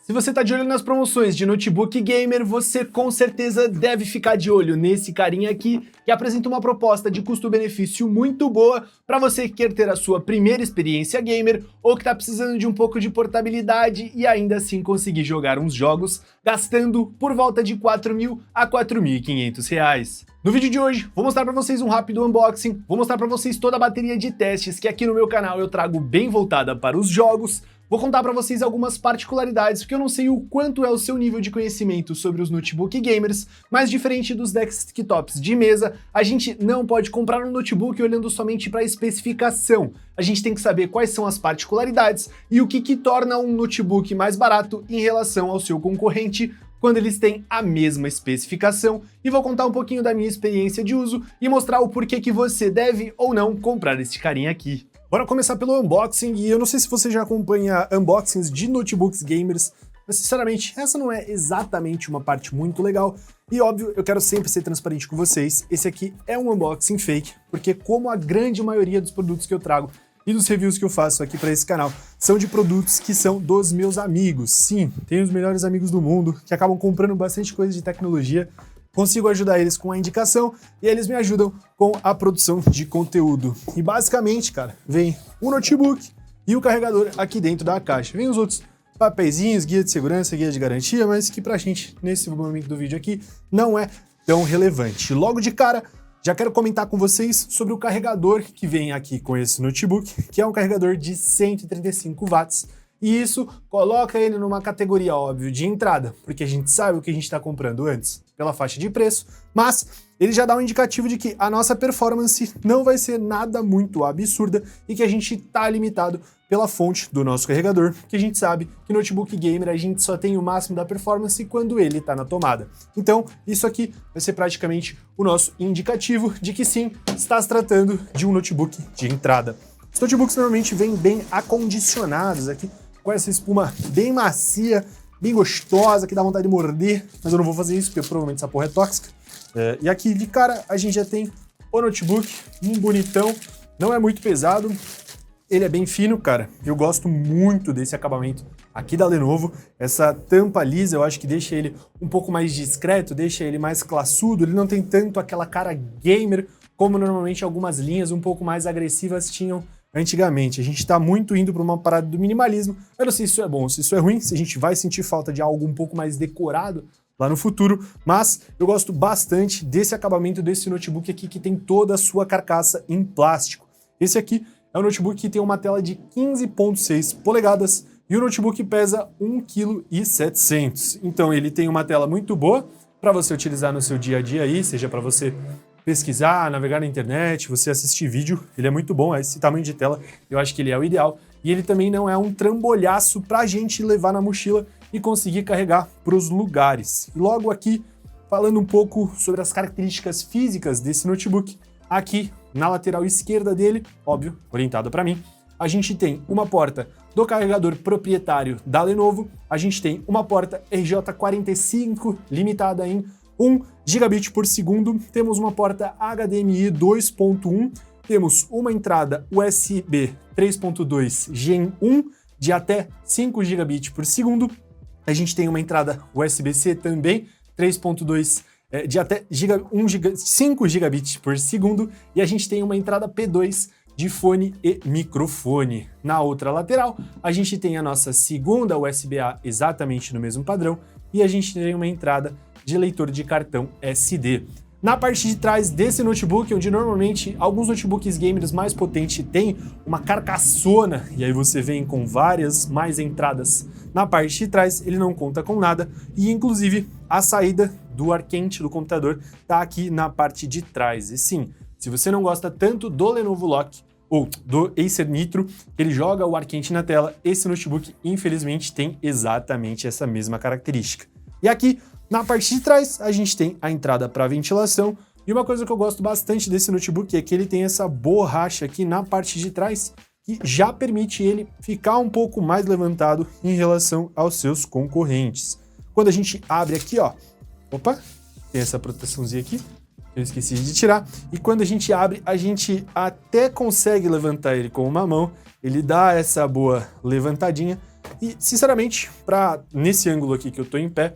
Se você tá de olho nas promoções de notebook gamer, você com certeza deve ficar de olho nesse carinha aqui, que apresenta uma proposta de custo-benefício muito boa para você que quer ter a sua primeira experiência gamer ou que tá precisando de um pouco de portabilidade e ainda assim conseguir jogar uns jogos gastando por volta de R$ 4.000 a R$ 4.500. No vídeo de hoje, vou mostrar para vocês um rápido unboxing, vou mostrar para vocês toda a bateria de testes que aqui no meu canal eu trago bem voltada para os jogos. Vou contar para vocês algumas particularidades, porque eu não sei o quanto é o seu nível de conhecimento sobre os notebook gamers, mas diferente dos desktops de mesa, a gente não pode comprar um notebook olhando somente para a especificação. A gente tem que saber quais são as particularidades e o que torna um notebook mais barato em relação ao seu concorrente, quando eles têm a mesma especificação, e vou contar um pouquinho da minha experiência de uso e mostrar o porquê que você deve ou não comprar esse carinha aqui. Bora começar pelo unboxing, e eu não sei se você já acompanha unboxings de notebooks gamers, mas sinceramente essa não é exatamente uma parte muito legal, e óbvio, eu quero sempre ser transparente com vocês, esse aqui é um unboxing fake, porque como a grande maioria dos produtos que eu trago e dos reviews que eu faço aqui para esse canal são de produtos que são dos meus amigos. Sim, tenho os melhores amigos do mundo que acabam comprando bastante coisa de tecnologia, consigo ajudar eles com a indicação e eles me ajudam com a produção de conteúdo. E basicamente, cara, vem o notebook e o carregador aqui dentro da caixa. Vem os outros papeizinhos, guia de segurança, guia de garantia, mas que pra gente, nesse momento do vídeo aqui, não é tão relevante. Logo de cara, já quero comentar com vocês sobre o carregador que vem aqui com esse notebook, que é um carregador de 135 watts, e isso coloca ele numa categoria, óbvio, de entrada, porque a gente sabe o que a gente está comprando antes, pela faixa de preço, mas ele já dá um indicativo de que a nossa performance não vai ser nada muito absurda e que a gente está limitado pela fonte do nosso carregador, que a gente sabe que notebook gamer a gente só tem o máximo da performance quando ele está na tomada. Então, isso aqui vai ser praticamente o nosso indicativo de que sim, está se tratando de um notebook de entrada. Os notebooks normalmente vêm bem acondicionados aqui, com essa espuma bem macia, bem gostosa, que dá vontade de morder, mas eu não vou fazer isso, porque provavelmente essa porra é tóxica. E aqui de cara a gente já tem o notebook, um bonitão, não é muito pesado, ele é bem fino, cara, eu gosto muito desse acabamento aqui da Lenovo, essa tampa lisa eu acho que deixa ele um pouco mais discreto, deixa ele mais classudo, ele não tem tanto aquela cara gamer, como normalmente algumas linhas um pouco mais agressivas tinham antigamente. A gente tá muito indo para uma parada do minimalismo. Eu não sei se isso é bom, se isso é ruim, se a gente vai sentir falta de algo um pouco mais decorado lá no futuro, mas eu gosto bastante desse acabamento desse notebook aqui que tem toda a sua carcaça em plástico. Esse aqui é um notebook que tem uma tela de 15.6 polegadas e o notebook pesa 1,7 kg. Então ele tem uma tela muito boa para você utilizar no seu dia a dia aí, seja para você pesquisar, navegar na internet, você assistir vídeo, ele é muito bom, esse tamanho de tela, eu acho que ele é o ideal. E ele também não é um trambolhaço pra gente levar na mochila e conseguir carregar pros lugares. E logo aqui, falando um pouco sobre as características físicas desse notebook, aqui na lateral esquerda dele, óbvio, orientado para mim, a gente tem uma porta do carregador proprietário da Lenovo, a gente tem uma porta RJ45 limitada em 1 gigabit por segundo, temos uma porta HDMI 2.1, temos uma entrada USB 3.2 Gen 1 de até 5 gigabit por segundo, a gente tem uma entrada USB-C também 3.2 de até 5 gigabits por segundo e a gente tem uma entrada P2 de fone e microfone. Na outra lateral, a gente tem a nossa segunda USB-A exatamente no mesmo padrão e a gente tem uma entrada de leitor de cartão SD. Na parte de trás desse notebook, onde normalmente alguns notebooks gamers mais potentes têm uma carcaçona, e aí você vem com várias mais entradas na parte de trás, ele não conta com nada, e inclusive a saída do ar quente do computador está aqui na parte de trás. E sim, se você não gosta tanto do Lenovo Lock, ou do Acer Nitro, que ele joga o ar quente na tela, esse notebook infelizmente tem exatamente essa mesma característica. E aqui, na parte de trás, a gente tem a entrada para ventilação, e uma coisa que eu gosto bastante desse notebook é que ele tem essa borracha aqui na parte de trás, que já permite ele ficar um pouco mais levantado em relação aos seus concorrentes. Quando a gente abre aqui, ó, opa, tem essa proteçãozinha aqui, eu esqueci de tirar, e quando a gente abre, a gente até consegue levantar ele com uma mão, ele dá essa boa levantadinha, E, sinceramente, nesse ângulo aqui que eu tô em pé,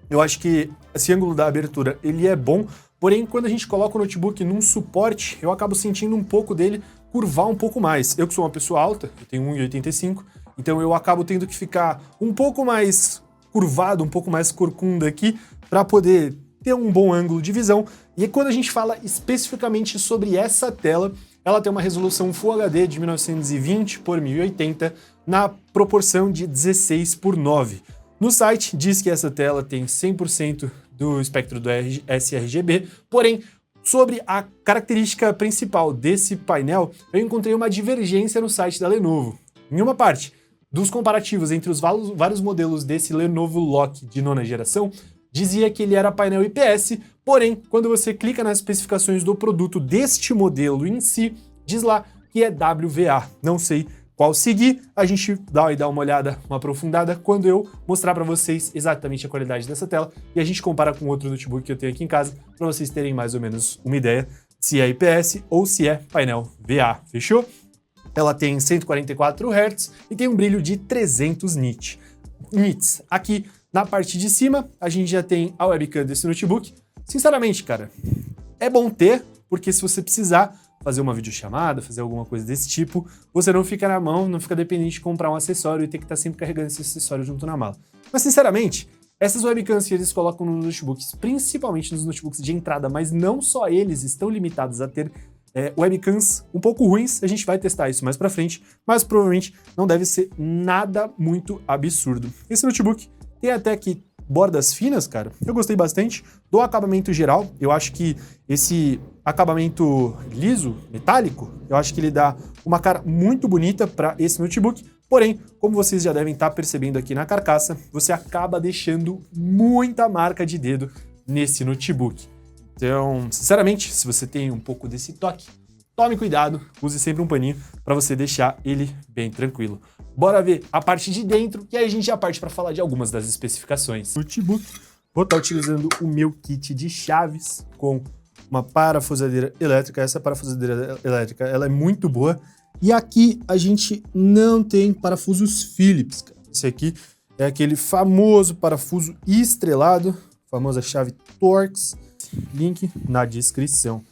eu acho que esse ângulo da abertura, ele é bom, porém, quando a gente coloca o notebook num suporte, eu acabo sentindo um pouco dele curvar um pouco mais. Eu que sou uma pessoa alta, eu tenho 1,85, então eu acabo tendo que ficar um pouco mais curvado, um pouco mais corcunda aqui, para poder ter um bom ângulo de visão. E quando a gente fala especificamente sobre essa tela, ela tem uma resolução Full HD de 1920 por 1080 na proporção de 16:9. No site diz que essa tela tem 100% do espectro do sRGB, porém, sobre a característica principal desse painel, eu encontrei uma divergência no site da Lenovo. Em uma parte dos comparativos entre os vários modelos desse Lenovo Lock de 9ª geração, dizia que ele era painel IPS, porém, quando você clica nas especificações do produto deste modelo em si, diz lá que é WVA. Não sei qual seguir, a gente dá uma olhada, uma aprofundada, quando eu mostrar para vocês exatamente a qualidade dessa tela, e a gente compara com outro notebook que eu tenho aqui em casa, para vocês terem mais ou menos uma ideia se é IPS ou se é painel VA, fechou? Ela tem 144 Hz e tem um brilho de 300 nits. Aqui na parte de cima, a gente já tem a webcam desse notebook. Sinceramente, cara, é bom ter, porque se você precisar fazer uma videochamada, fazer alguma coisa desse tipo, você não fica na mão, não fica dependente de comprar um acessório e ter que estar sempre carregando esse acessório junto na mala. Mas, sinceramente, essas webcams que eles colocam nos notebooks, principalmente nos notebooks de entrada, mas não só eles estão limitados a ter webcams um pouco ruins, a gente vai testar isso mais pra frente, mas provavelmente não deve ser nada muito absurdo. Esse notebook tem até aqui bordas finas, cara, eu gostei bastante do acabamento geral. Eu acho que esse acabamento liso, metálico, eu acho que ele dá uma cara muito bonita para esse notebook, porém, como vocês já devem estar percebendo aqui na carcaça, você acaba deixando muita marca de dedo nesse notebook. Então, sinceramente, se você tem um pouco desse toque, tome cuidado, use sempre um paninho para você deixar ele bem tranquilo. Bora ver a parte de dentro e aí a gente já parte para falar de algumas das especificações. Notebook, vou estar utilizando o meu kit de chaves com uma parafusadeira elétrica. Essa parafusadeira elétrica, ela é muito boa. E aqui a gente não tem parafusos Phillips, cara. Esse aqui é aquele famoso parafuso estrelado, famosa chave Torx. Link na descrição.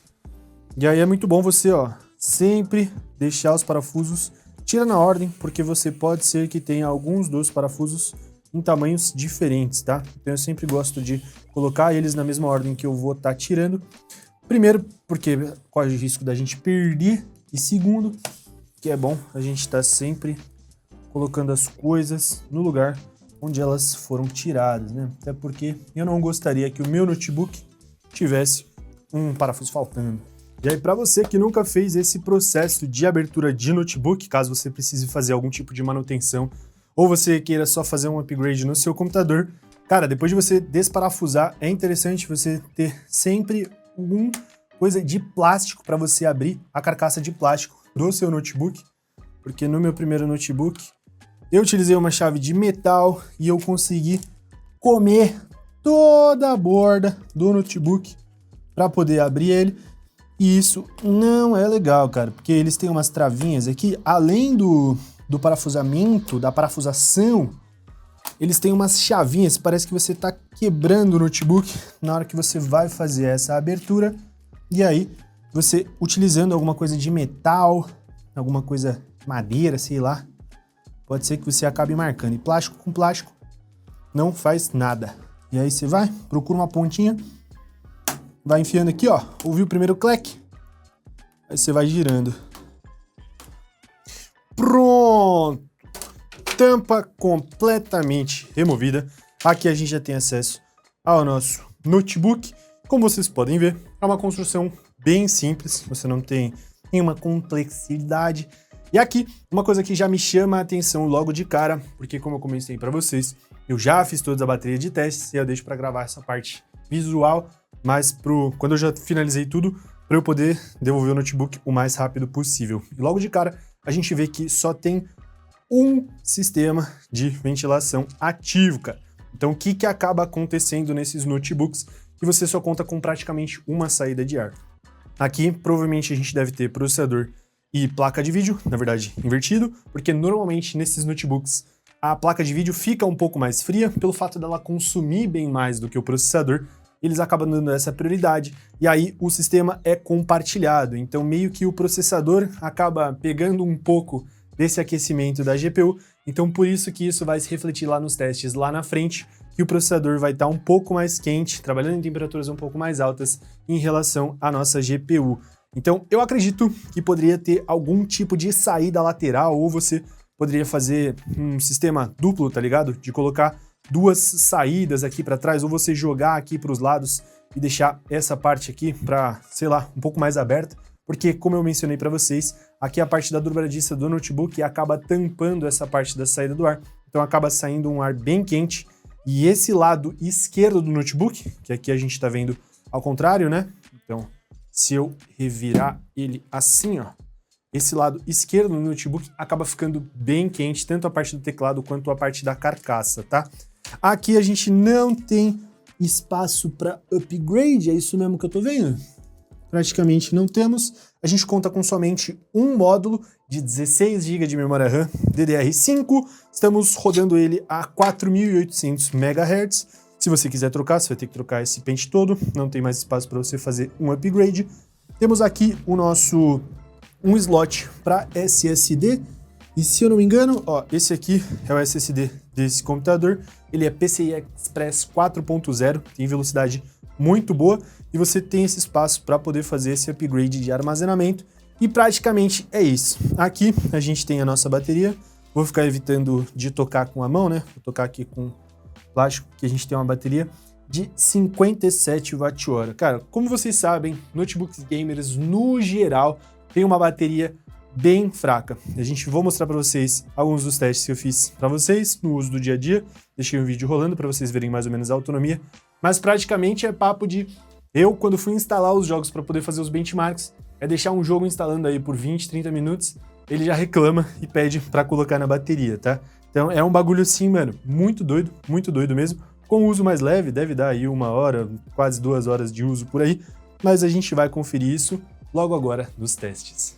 E aí é muito bom você, sempre deixar os parafusos, tira na ordem, porque você pode ser que tenha alguns dos parafusos em tamanhos diferentes, tá? Então eu sempre gosto de colocar eles na mesma ordem que eu vou estar tirando. Primeiro, porque corre o risco da gente perder. E segundo, que é bom a gente estar sempre colocando as coisas no lugar onde elas foram tiradas, né? Até porque eu não gostaria que o meu notebook tivesse um parafuso faltando. E aí, para você que nunca fez esse processo de abertura de notebook, caso você precise fazer algum tipo de manutenção, ou você queira só fazer um upgrade no seu computador, cara, depois de você desparafusar, é interessante você ter sempre alguma coisa de plástico para você abrir a carcaça de plástico do seu notebook, porque no meu primeiro notebook, eu utilizei uma chave de metal e eu consegui comer toda a borda do notebook para poder abrir ele, e isso não é legal, cara, porque eles têm umas travinhas aqui, além do parafusamento, da parafusação, eles têm umas chavinhas, parece que você tá quebrando o notebook na hora que você vai fazer essa abertura, e aí você utilizando alguma coisa de metal, alguma coisa madeira, sei lá, pode ser que você acabe marcando, e plástico com plástico não faz nada. E aí você vai, procura uma pontinha, vai enfiando aqui, ouviu o primeiro clack? Aí você vai girando. Pronto! Tampa completamente removida. Aqui a gente já tem acesso ao nosso notebook. Como vocês podem ver, é uma construção bem simples, você não tem nenhuma complexidade. E aqui, uma coisa que já me chama a atenção logo de cara, porque como eu comecei para vocês, eu já fiz toda a bateria de testes e eu deixo para gravar essa parte visual, mas quando eu já finalizei tudo, para eu poder devolver o notebook o mais rápido possível. E logo de cara, a gente vê que só tem um sistema de ventilação ativo, cara. Então, o que acaba acontecendo nesses notebooks que você só conta com praticamente uma saída de ar? Aqui, provavelmente, a gente deve ter processador e placa de vídeo, na verdade, invertido, porque normalmente nesses notebooks a placa de vídeo fica um pouco mais fria, pelo fato dela consumir bem mais do que o processador, eles acabam dando essa prioridade, e aí o sistema é compartilhado, então meio que o processador acaba pegando um pouco desse aquecimento da GPU, então por isso que isso vai se refletir lá nos testes lá na frente, que o processador vai estar um pouco mais quente, trabalhando em temperaturas um pouco mais altas em relação à nossa GPU. Então eu acredito que poderia ter algum tipo de saída lateral, ou você poderia fazer um sistema duplo, tá ligado? De colocar duas saídas aqui para trás, ou você jogar aqui para os lados e deixar essa parte aqui para, sei lá, um pouco mais aberta, porque como eu mencionei para vocês, aqui a parte da dobradiça do notebook acaba tampando essa parte da saída do ar, então acaba saindo um ar bem quente, e esse lado esquerdo do notebook, que aqui a gente está vendo ao contrário, né? Então, se eu revirar ele assim, ó, esse lado esquerdo do notebook acaba ficando bem quente, tanto a parte do teclado quanto a parte da carcaça, tá? Aqui a gente não tem espaço para upgrade, é isso mesmo que eu tô vendo? Praticamente não temos. A gente conta com somente um módulo de 16 GB de memória RAM DDR5. Estamos rodando ele a 4.800 MHz. Se você quiser trocar, você vai ter que trocar esse pente todo. Não tem mais espaço para você fazer um upgrade. Temos aqui o nosso um slot para SSD. E se eu não me engano, ó, esse aqui é o SSD desse computador. Ele é PCI Express 4.0, tem velocidade muito boa e você tem esse espaço para poder fazer esse upgrade de armazenamento. E praticamente é isso. Aqui a gente tem a nossa bateria. Vou ficar evitando de tocar com a mão, né? Vou tocar aqui com plástico, que a gente tem uma bateria de 57 Wh. Cara, como vocês sabem, notebooks gamers no geral tem uma bateria bem fraca. Vou mostrar para vocês alguns dos testes que eu fiz para vocês no uso do dia a dia. Deixei um vídeo rolando para vocês verem mais ou menos a autonomia, mas praticamente é papo de eu, quando fui instalar os jogos para poder fazer os benchmarks, é deixar um jogo instalando aí por 20, 30 minutos, ele já reclama e pede para colocar na bateria, tá? Então é um bagulho assim, mano, muito doido mesmo. Com o uso mais leve, deve dar aí 1 hora, quase 2 horas de uso por aí, mas a gente vai conferir isso logo agora nos testes.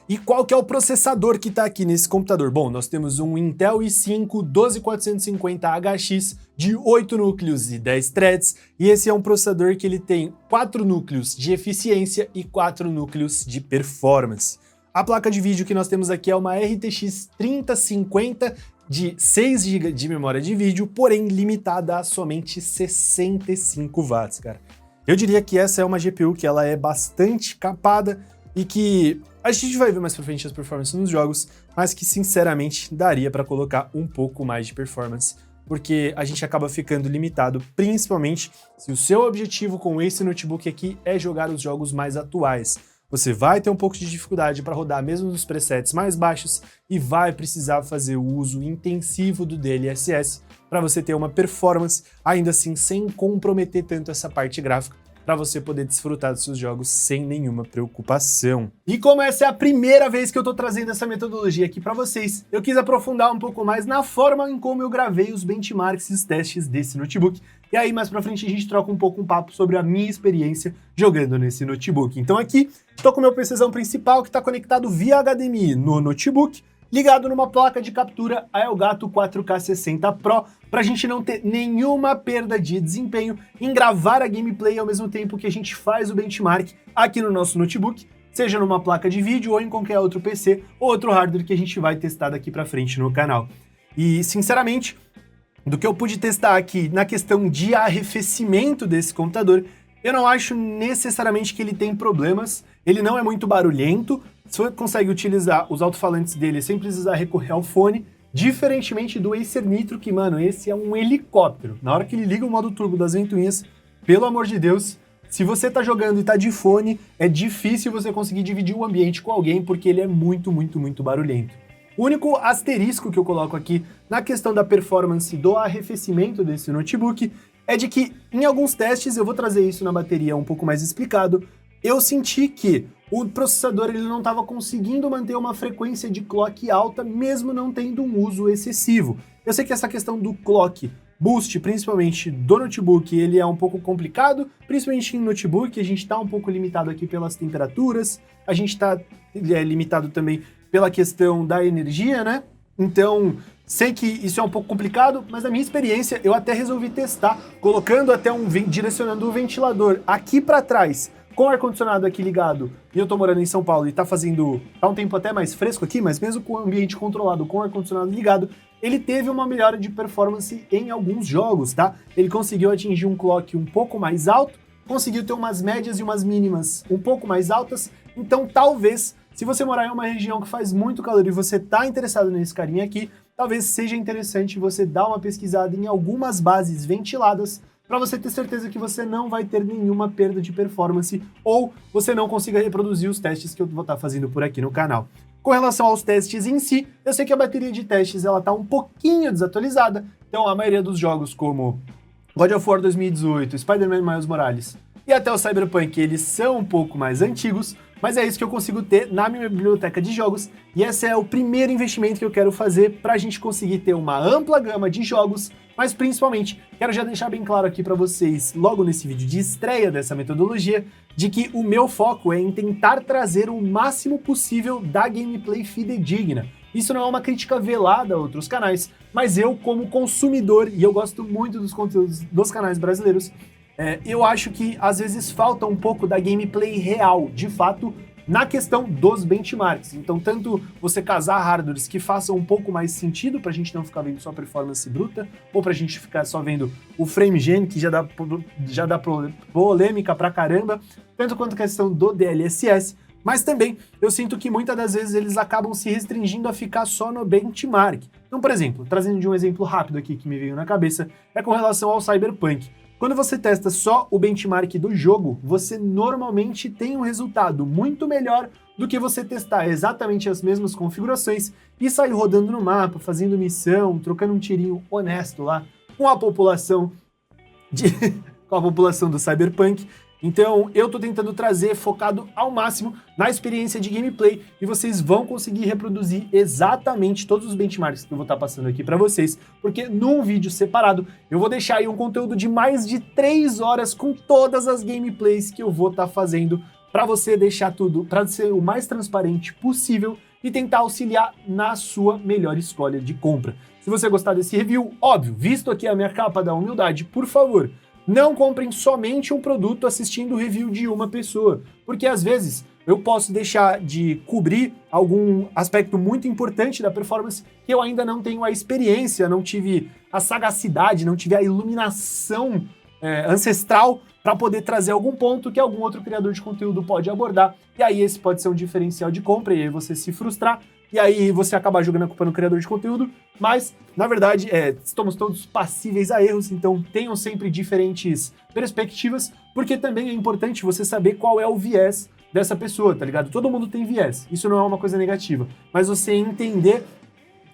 E qual que é o processador que está aqui nesse computador? Bom, nós temos um Intel i5 12450HX de 8 núcleos e 10 threads, e esse é um processador que ele tem 4 núcleos de eficiência e 4 núcleos de performance. A placa de vídeo que nós temos aqui é uma RTX 3050 de 6 GB de memória de vídeo, porém limitada a somente 65 watts, cara. Eu diria que essa é uma GPU que ela é bastante capada e que a gente vai ver mais pra frente as performances nos jogos, mas que sinceramente daria para colocar um pouco mais de performance, porque a gente acaba ficando limitado, principalmente se o seu objetivo com esse notebook aqui é jogar os jogos mais atuais. Você vai ter um pouco de dificuldade para rodar mesmo nos presets mais baixos e vai precisar fazer o uso intensivo do DLSS para você ter uma performance, ainda assim sem comprometer tanto essa parte gráfica, para você poder desfrutar dos seus jogos sem nenhuma preocupação. E como essa é a primeira vez que eu tô trazendo essa metodologia aqui para vocês, eu quis aprofundar um pouco mais na forma em como eu gravei os benchmarks e os testes desse notebook. E aí mais pra frente a gente troca um pouco um papo sobre a minha experiência jogando nesse notebook. Então aqui, tô com o meu PCzão principal que tá conectado via HDMI no notebook, ligado numa placa de captura a Elgato 4K60 Pro, pra gente não ter nenhuma perda de desempenho em gravar a gameplay ao mesmo tempo que a gente faz o benchmark aqui no nosso notebook, seja numa placa de vídeo ou em qualquer outro PC ou outro hardware que a gente vai testar daqui pra frente no canal. E, sinceramente, do que eu pude testar aqui na questão de arrefecimento desse computador, eu não acho necessariamente que ele tem problemas, ele não é muito barulhento, você consegue utilizar os alto-falantes dele sem precisar recorrer ao fone, diferentemente do Acer Nitro, que, mano, esse é um helicóptero. Na hora que ele liga o modo turbo das ventoinhas, pelo amor de Deus, se você tá jogando e tá de fone, é difícil você conseguir dividir o ambiente com alguém, porque ele é muito barulhento. O único asterisco que eu coloco aqui na questão da performance do arrefecimento desse notebook é de que, em alguns testes, eu vou trazer isso na bateria um pouco mais explicado, eu senti que o processador ele não estava conseguindo manter uma frequência de clock alta, mesmo não tendo um uso excessivo. Eu sei que essa questão do clock boost, principalmente do notebook, ele é um pouco complicado, principalmente em notebook, a gente está um pouco limitado aqui pelas temperaturas, a gente está limitado também pela questão da energia, né? Então, Sei que isso é um pouco complicado, mas na minha experiência eu até resolvi testar, colocando até direcionando o ventilador aqui para trás, com o ar-condicionado aqui ligado, e eu tô morando em São Paulo e tá um tempo até mais fresco aqui, mas mesmo com o ambiente controlado, com o ar-condicionado ligado, ele teve uma melhora de performance em alguns jogos, tá? Ele conseguiu atingir um clock um pouco mais alto, conseguiu ter umas médias e umas mínimas um pouco mais altas, então talvez, se você morar em uma região que faz muito calor e você tá interessado nesse carinha aqui, talvez seja interessante você dar uma pesquisada em algumas bases ventiladas para você ter certeza que você não vai ter nenhuma perda de performance ou você não consiga reproduzir os testes que eu vou estar fazendo por aqui no canal. Com relação aos testes em si, eu sei que a bateria de testes ela tá um pouquinho desatualizada, então a maioria dos jogos como God of War 2018, Spider-Man Miles Morales e até o Cyberpunk, eles são um pouco mais antigos, mas é isso que eu consigo ter na minha biblioteca de jogos, e esse é o primeiro investimento que eu quero fazer para a gente conseguir ter uma ampla gama de jogos, mas principalmente, quero já deixar bem claro aqui para vocês, logo nesse vídeo de estreia dessa metodologia, de que o meu foco é em tentar trazer o máximo possível da gameplay fidedigna. Isso não é uma crítica velada a outros canais, mas eu, como consumidor, e eu gosto muito dos conteúdos dos canais brasileiros, eu acho que às vezes falta um pouco da gameplay real, de fato, na questão dos benchmarks. Então, tanto você casar hardwares que façam um pouco mais sentido pra gente não ficar vendo só performance bruta, ou pra gente ficar só vendo o frame gen, que já dá polêmica pra caramba, tanto quanto a questão do DLSS, mas também eu sinto que muitas das vezes eles acabam se restringindo a ficar só no benchmark. Então, por exemplo, trazendo de um exemplo rápido aqui que me veio na cabeça, é com relação ao Cyberpunk. Quando você testa só o benchmark do jogo, você normalmente tem um resultado muito melhor do que você testar exatamente as mesmas configurações e sair rodando no mapa, fazendo missão, trocando um tirinho honesto lá com a população com a população do Cyberpunk. Então, eu tô tentando trazer focado ao máximo na experiência de gameplay e vocês vão conseguir reproduzir exatamente todos os benchmarks que eu vou estar passando aqui para vocês, porque num vídeo separado eu vou deixar aí um conteúdo de mais de 3 horas com todas as gameplays que eu vou estar fazendo para você deixar tudo, para ser o mais transparente possível e tentar auxiliar na sua melhor escolha de compra. Se você gostar desse review, óbvio, visto aqui a minha capa da humildade, por favor, não comprem somente um produto assistindo o review de uma pessoa, porque às vezes eu posso deixar de cobrir algum aspecto muito importante da performance que eu ainda não tenho a experiência, não tive a sagacidade, não tive a iluminação ancestral para poder trazer algum ponto que algum outro criador de conteúdo pode abordar, e aí esse pode ser um diferencial de compra e aí você se frustrar, e aí você acaba jogando a culpa no criador de conteúdo, mas, na verdade, estamos todos passíveis a erros, então tenham sempre diferentes perspectivas, porque também é importante você saber qual é o viés dessa pessoa, tá ligado? Todo mundo tem viés, isso não é uma coisa negativa, mas você entender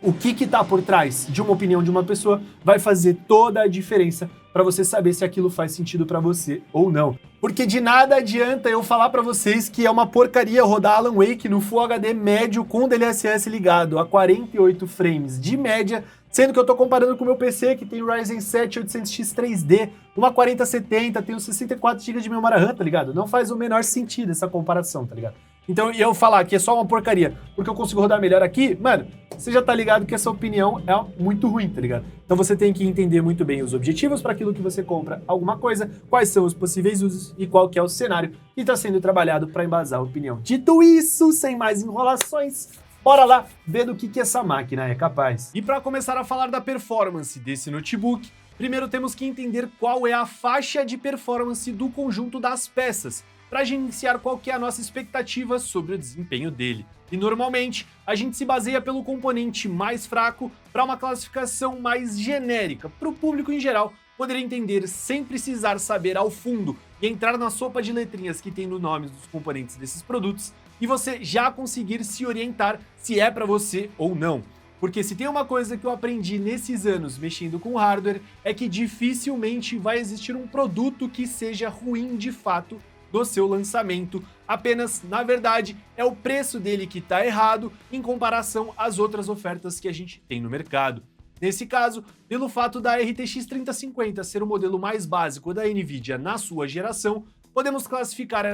o que tá por trás de uma opinião de uma pessoa vai fazer toda a diferença para você saber se aquilo faz sentido para você ou não. Porque de nada adianta eu falar para vocês que é uma porcaria rodar Alan Wake no Full HD médio com DLSS ligado a 48 frames de média, sendo que eu tô comparando com o meu PC que tem Ryzen 7 800X 3D, uma 4070, tenho 64 GB de memória RAM, tá ligado? Não faz o menor sentido essa comparação, tá ligado? Então, eu falar que é só uma porcaria porque eu consigo rodar melhor aqui, mano, você já tá ligado que essa opinião é muito ruim, tá ligado? Então você tem que entender muito bem os objetivos para aquilo que você compra alguma coisa, quais são os possíveis usos e qual que é o cenário que está sendo trabalhado para embasar a opinião. Dito isso, sem mais enrolações, bora lá ver do que essa máquina é capaz. E para começar a falar da performance desse notebook, primeiro temos que entender qual é a faixa de performance do conjunto das peças, para gerenciar qual que é a nossa expectativa sobre o desempenho dele. E normalmente, a gente se baseia pelo componente mais fraco para uma classificação mais genérica, para o público em geral poder entender sem precisar saber ao fundo e entrar na sopa de letrinhas que tem no nome dos componentes desses produtos e você já conseguir se orientar se é para você ou não. Porque se tem uma coisa que eu aprendi nesses anos mexendo com hardware, é que dificilmente vai existir um produto que seja ruim de fato do seu lançamento, apenas, na verdade, é o preço dele que está errado em comparação às outras ofertas que a gente tem no mercado. Nesse caso, pelo fato da RTX 3050 ser o modelo mais básico da Nvidia na sua geração, podemos classificar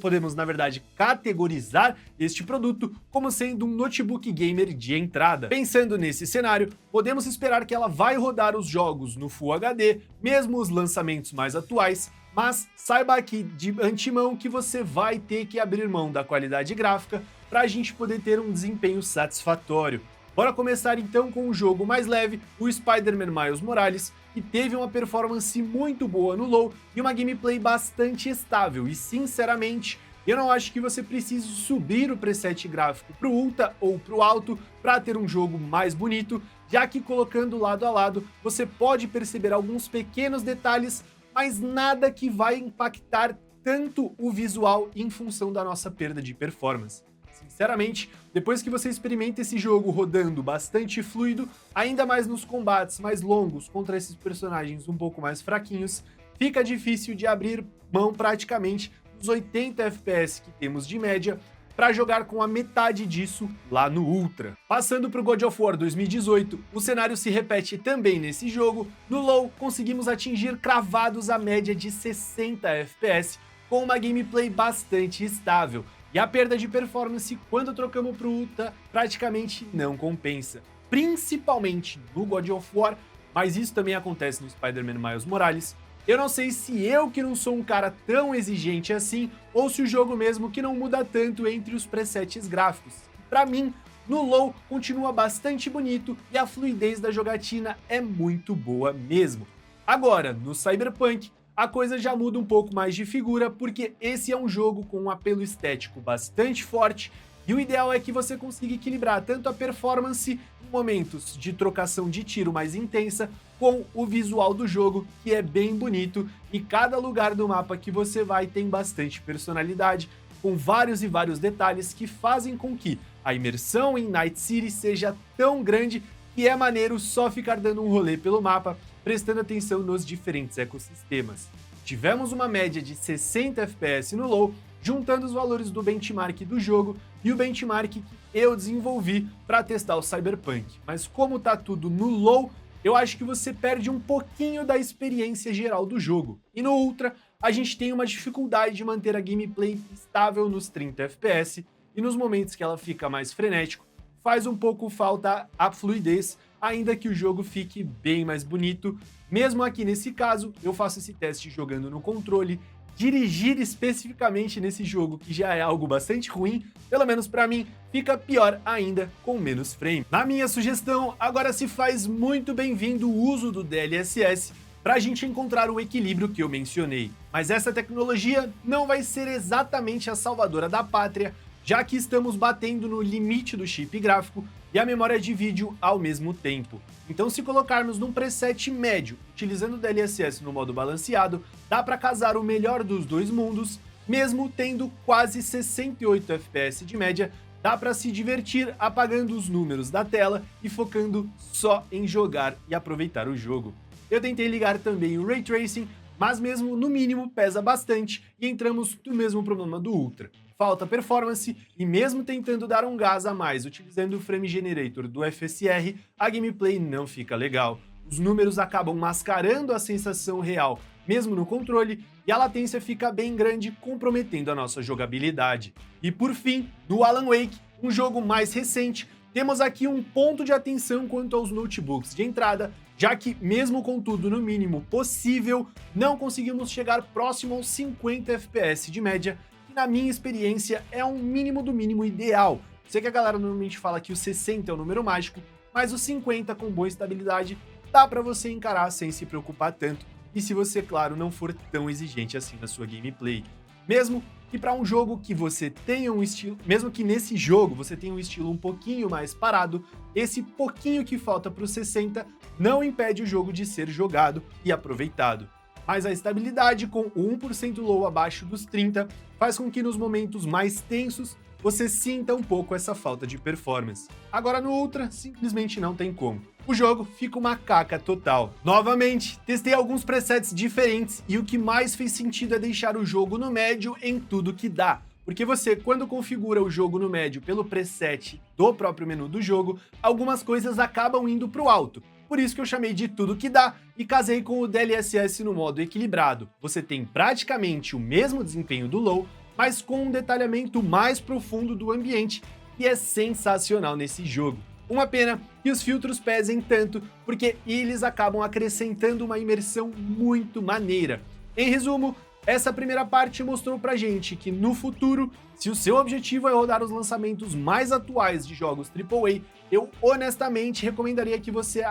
podemos, na verdade, categorizar este produto como sendo um notebook gamer de entrada. Pensando nesse cenário, podemos esperar que ela vai rodar os jogos no Full HD, mesmo os lançamentos mais atuais, mas saiba aqui de antemão que você vai ter que abrir mão da qualidade gráfica para a gente poder ter um desempenho satisfatório. Bora começar então com o jogo mais leve, o Spider-Man Miles Morales, que teve uma performance muito boa no low e uma gameplay bastante estável, e sinceramente, eu não acho que você precise subir o preset gráfico pro Ultra ou pro Alto para ter um jogo mais bonito, já que colocando lado a lado, você pode perceber alguns pequenos detalhes, mas nada que vai impactar tanto o visual em função da nossa perda de performance. Sinceramente, depois que você experimenta esse jogo rodando bastante fluido, ainda mais nos combates mais longos contra esses personagens um pouco mais fraquinhos, fica difícil de abrir mão praticamente dos 80 FPS que temos de média para jogar com a metade disso lá no Ultra. Passando para o God of War 2018, o cenário se repete também nesse jogo. No low, conseguimos atingir cravados a média de 60 FPS, com uma gameplay bastante estável. E a perda de performance quando trocamos para o Ultra praticamente não compensa. Principalmente no God of War, mas isso também acontece no Spider-Man Miles Morales. Eu não sei se eu que não sou um cara tão exigente assim, ou se o jogo mesmo que não muda tanto entre os presets gráficos. Para mim, no low continua bastante bonito e a fluidez da jogatina é muito boa mesmo. Agora, no Cyberpunk, a coisa já muda um pouco mais de figura, porque esse é um jogo com um apelo estético bastante forte, e o ideal é que você consiga equilibrar tanto a performance em momentos de trocação de tiro mais intensa, com o visual do jogo, que é bem bonito, e cada lugar do mapa que você vai tem bastante personalidade, com vários e vários detalhes que fazem com que a imersão em Night City seja tão grande que é maneiro só ficar dando um rolê pelo mapa, prestando atenção nos diferentes ecossistemas. Tivemos uma média de 60 FPS no low, juntando os valores do benchmark do jogo e o benchmark que eu desenvolvi para testar o Cyberpunk. Mas como tá tudo no low, eu acho que você perde um pouquinho da experiência geral do jogo. E no Ultra, a gente tem uma dificuldade de manter a gameplay estável nos 30 FPS, e nos momentos que ela fica mais frenético, faz um pouco falta a fluidez, ainda que o jogo fique bem mais bonito. Mesmo aqui nesse caso, eu faço esse teste jogando no controle. Dirigir especificamente nesse jogo, que já é algo bastante ruim, pelo menos para mim, fica pior ainda com menos frame. Na minha sugestão, agora se faz muito bem-vindo o uso do DLSS para a gente encontrar o equilíbrio que eu mencionei. Mas essa tecnologia não vai ser exatamente a salvadora da pátria, já que estamos batendo no limite do chip gráfico e a memória de vídeo ao mesmo tempo. Então, se colocarmos num preset médio, utilizando o DLSS no modo balanceado, dá para casar o melhor dos dois mundos, mesmo tendo quase 68 FPS de média, dá para se divertir apagando os números da tela e focando só em jogar e aproveitar o jogo. Eu tentei ligar também o Ray Tracing, mas mesmo no mínimo pesa bastante e entramos no mesmo problema do Ultra. Falta performance, e mesmo tentando dar um gás a mais utilizando o Frame Generator do FSR, a gameplay não fica legal. Os números acabam mascarando a sensação real, mesmo no controle, e a latência fica bem grande, comprometendo a nossa jogabilidade. E por fim, no Alan Wake, um jogo mais recente, temos aqui um ponto de atenção quanto aos notebooks de entrada, já que, mesmo com tudo no mínimo possível, não conseguimos chegar próximo aos 50 FPS de média, na minha experiência, é um mínimo do mínimo ideal. Sei que a galera normalmente fala que o 60 é o número mágico, mas o 50 com boa estabilidade dá pra você encarar sem se preocupar tanto, e se você, claro, não for tão exigente assim na sua gameplay. Mesmo que para um jogo que você tenha um estilo, mesmo que nesse jogo você tenha um estilo um pouquinho mais parado, esse pouquinho que falta pro 60 não impede o jogo de ser jogado e aproveitado. Mas a estabilidade com o 1% low abaixo dos 30 faz com que nos momentos mais tensos você sinta um pouco essa falta de performance. Agora no Ultra, simplesmente não tem como. O jogo fica uma caca total. Novamente, testei alguns presets diferentes e o que mais fez sentido é deixar o jogo no médio em tudo que dá. Porque você, quando configura o jogo no médio pelo preset do próprio menu do jogo, algumas coisas acabam indo para o alto. por isso que eu chamei de tudo que dá e casei com o DLSS no modo equilibrado. Você tem praticamente o mesmo desempenho do low, mas com um detalhamento mais profundo do ambiente, que é sensacional nesse jogo. Uma pena que os filtros pesem tanto, porque eles acabam acrescentando uma imersão muito maneira. Em resumo, essa primeira parte mostrou pra gente que no futuro, se o seu objetivo é rodar os lançamentos mais atuais de jogos AAA, eu honestamente recomendaria que você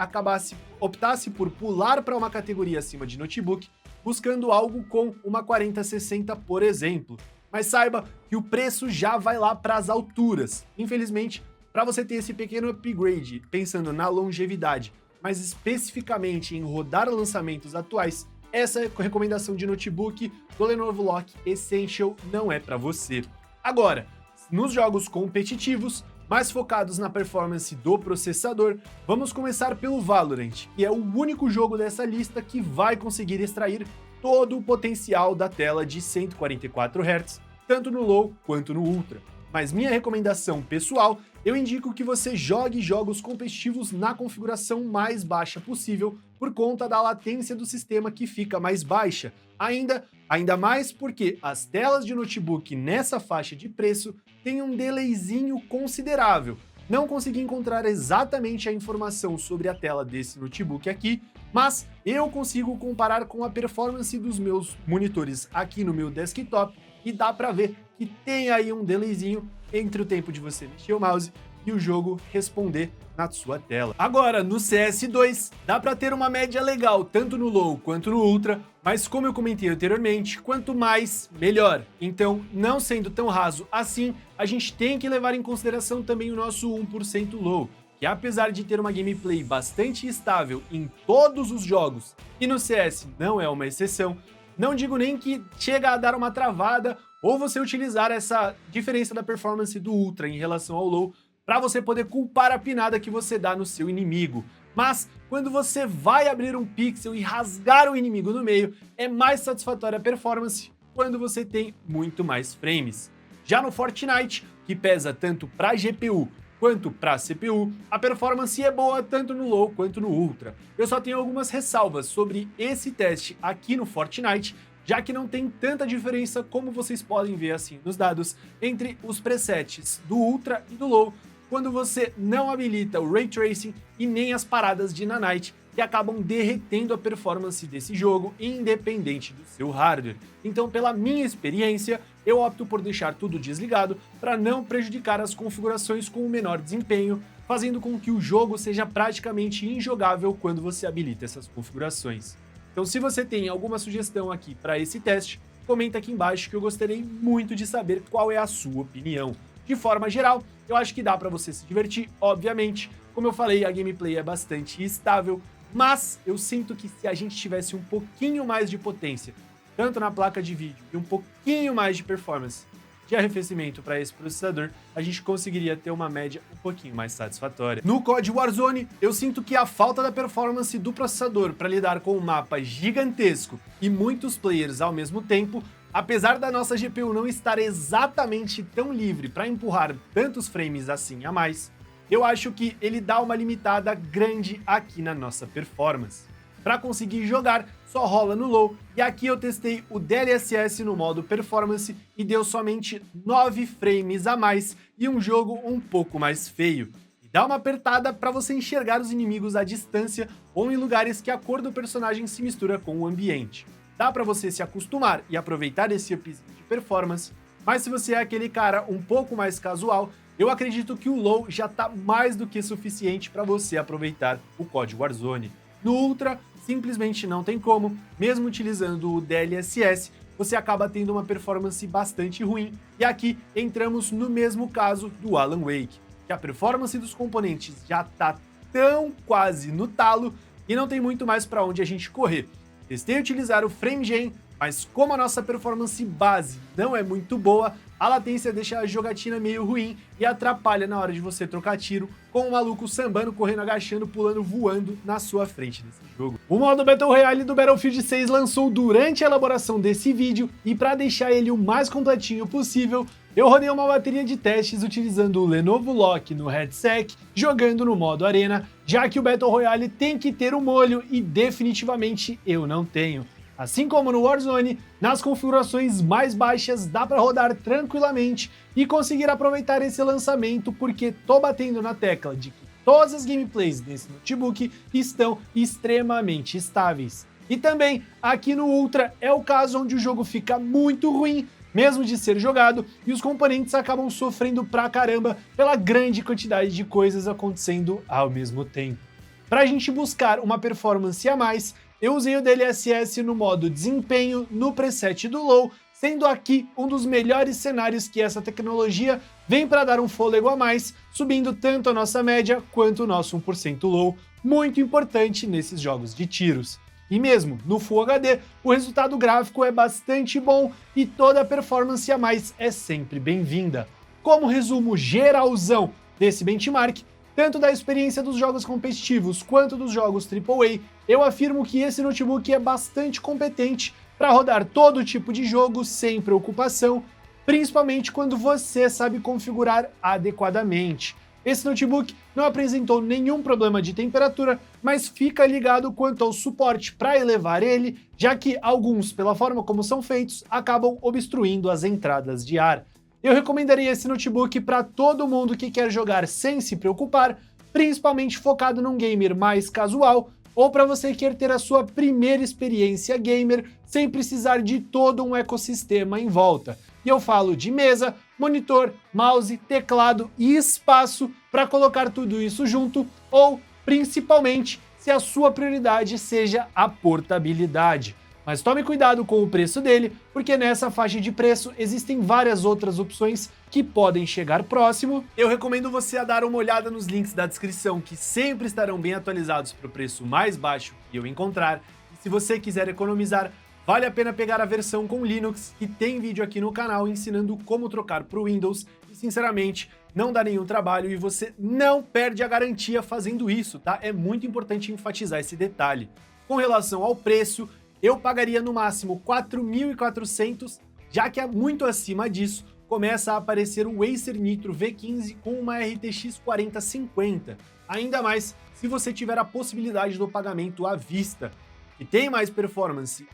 optasse por pular para uma categoria acima de notebook, buscando algo com uma 4060, por exemplo. Mas saiba que o preço já vai lá para as alturas. Infelizmente, para você ter esse pequeno upgrade, pensando na longevidade, mas especificamente em rodar lançamentos atuais, essa recomendação de notebook do Lenovo Lock Essential não é para você. Agora, nos jogos competitivos, mais focados na performance do processador, vamos começar pelo Valorant, que é o único jogo dessa lista que vai conseguir extrair todo o potencial da tela de 144 Hz, tanto no low quanto no ultra. Mas minha recomendação pessoal, eu indico que você jogue jogos competitivos na configuração mais baixa possível, por conta da latência do sistema que fica mais baixa. Ainda mais porque as telas de notebook nessa faixa de preço têm um delayzinho considerável. Não consegui encontrar exatamente a informação sobre a tela desse notebook aqui, mas eu consigo comparar com a performance dos meus monitores aqui no meu desktop e dá para ver que tem aí um delayzinho entre o tempo de você mexer o mouse e o jogo responder na sua tela. Agora, no CS2, dá para ter uma média legal, tanto no low quanto no ultra, mas como eu comentei anteriormente, quanto mais, melhor. Então, não sendo tão raso assim, a gente tem que levar em consideração também o nosso 1% low, que apesar de ter uma gameplay bastante estável em todos os jogos, e no CS não é uma exceção, não digo nem que chega a dar uma travada ou você utilizar essa diferença da performance do Ultra em relação ao Low para você poder culpar a pinada que você dá no seu inimigo. Mas quando você vai abrir um pixel e rasgar o inimigo no meio, é mais satisfatória a performance quando você tem muito mais frames. Já no Fortnite, que pesa tanto para GPU quanto para CPU, a performance é boa tanto no Low quanto no Ultra. Eu só tenho algumas ressalvas sobre esse teste aqui no Fortnite, já que não tem tanta diferença como vocês podem ver assim nos dados entre os presets do Ultra e do Low, quando você não habilita o Ray Tracing e nem as paradas de nanite, que acabam derretendo a performance desse jogo, independente do seu hardware. Então, pela minha experiência, eu opto por deixar tudo desligado para não prejudicar as configurações com o menor desempenho, fazendo com que o jogo seja praticamente injogável quando você habilita essas configurações. Então, se você tem alguma sugestão aqui para esse teste, comenta aqui embaixo que eu gostaria muito de saber qual é a sua opinião. De forma geral, eu acho que dá para você se divertir, obviamente. Como eu falei, a gameplay é bastante estável, mas eu sinto que se a gente tivesse um pouquinho mais de potência, tanto na placa de vídeo e um pouquinho mais de performance de arrefecimento para esse processador, a gente conseguiria ter uma média um pouquinho mais satisfatória. No COD Warzone, eu sinto que a falta da performance do processador para lidar com um mapa gigantesco e muitos players ao mesmo tempo, apesar da nossa GPU não estar exatamente tão livre para empurrar tantos frames assim a mais, eu acho que ele dá uma limitada grande aqui na nossa performance. Para conseguir jogar, só rola no low, e aqui eu testei o DLSS no modo performance e deu somente 9 frames a mais e um jogo um pouco mais feio. E dá uma apertada para você enxergar os inimigos à distância ou em lugares que a cor do personagem se mistura com o ambiente. Dá para você se acostumar e aproveitar esse upzinho de performance, mas se você é aquele cara um pouco mais casual, eu acredito que o low já tá mais do que suficiente para você aproveitar o COD Warzone. No Ultra, simplesmente não tem como, mesmo utilizando o DLSS, você acaba tendo uma performance bastante ruim, e aqui entramos no mesmo caso do Alan Wake, que a performance dos componentes já tá tão quase no talo e não tem muito mais para onde a gente correr. Testei utilizar o FrameGen, mas como a nossa performance base não é muito boa, a latência deixa a jogatina meio ruim e atrapalha na hora de você trocar tiro, com o maluco sambando, correndo, agachando, pulando, voando na sua frente nesse jogo. O modo Battle Royale do Battlefield 6 lançou durante a elaboração desse vídeo, e para deixar ele o mais completinho possível, eu rodei uma bateria de testes utilizando o Lenovo Lock no headset, jogando no modo Arena, já que o Battle Royale tem que ter um molho e definitivamente eu não tenho. Assim como no Warzone, nas configurações mais baixas dá para rodar tranquilamente e conseguir aproveitar esse lançamento, porque tô batendo na tecla de que todas as gameplays desse notebook estão extremamente estáveis. E também aqui no Ultra é o caso onde o jogo fica muito ruim, mesmo de ser jogado, e os componentes acabam sofrendo pra caramba pela grande quantidade de coisas acontecendo ao mesmo tempo. Pra gente buscar uma performance a mais, eu usei o DLSS no modo desempenho no preset do Low, sendo aqui um dos melhores cenários que essa tecnologia vem para dar um fôlego a mais, subindo tanto a nossa média quanto o nosso 1% Low, muito importante nesses jogos de tiros. E mesmo no Full HD, o resultado gráfico é bastante bom e toda a performance a mais é sempre bem-vinda. Como resumo geralzão desse benchmark, tanto da experiência dos jogos competitivos quanto dos jogos AAA, eu afirmo que esse notebook é bastante competente para rodar todo tipo de jogo sem preocupação, principalmente quando você sabe configurar adequadamente. Esse notebook não apresentou nenhum problema de temperatura, mas fica ligado quanto ao suporte para elevar ele, já que alguns, pela forma como são feitos, acabam obstruindo as entradas de ar. Eu recomendaria esse notebook para todo mundo que quer jogar sem se preocupar, principalmente focado num gamer mais casual, ou para você que quer ter a sua primeira experiência gamer sem precisar de todo um ecossistema em volta. E eu falo de mesa, monitor, mouse, teclado e espaço para colocar tudo isso junto, ou principalmente se a sua prioridade seja a portabilidade. Mas tome cuidado com o preço dele, porque nessa faixa de preço existem várias outras opções que podem chegar próximo. Eu recomendo você a dar uma olhada nos links da descrição, que sempre estarão bem atualizados para o preço mais baixo que eu encontrar. E se você quiser economizar, vale a pena pegar a versão com Linux, que tem vídeo aqui no canal ensinando como trocar para o Windows, e sinceramente, não dá nenhum trabalho e você não perde a garantia fazendo isso, tá? É muito importante enfatizar esse detalhe. Com relação ao preço, eu pagaria no máximo 4.400, já que é muito acima disso, começa a aparecer o Acer Nitro V15 com uma RTX 4050. Ainda mais se você tiver a possibilidade do pagamento à vista, que tem mais performance,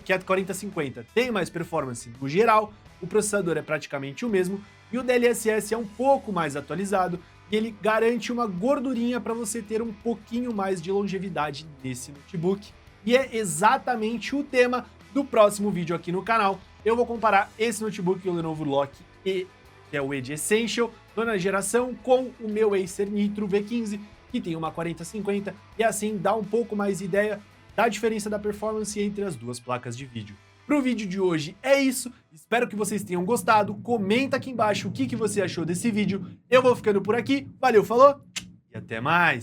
que a 4050 tem mais performance no geral, o processador é praticamente o mesmo, e o DLSS é um pouco mais atualizado, e ele garante uma gordurinha para você ter um pouquinho mais de longevidade nesse notebook. E é exatamente o tema do próximo vídeo aqui no canal. Eu vou comparar esse notebook, o Lenovo Lock E, que é o Edge Essential, nona geração, com o meu Acer Nitro V15, que tem uma 4050, e assim dá um pouco mais ideia da diferença da performance entre as duas placas de vídeo. Pro vídeo de hoje é isso, espero que vocês tenham gostado, comenta aqui embaixo o que você achou desse vídeo, eu vou ficando por aqui, valeu, falou e até mais!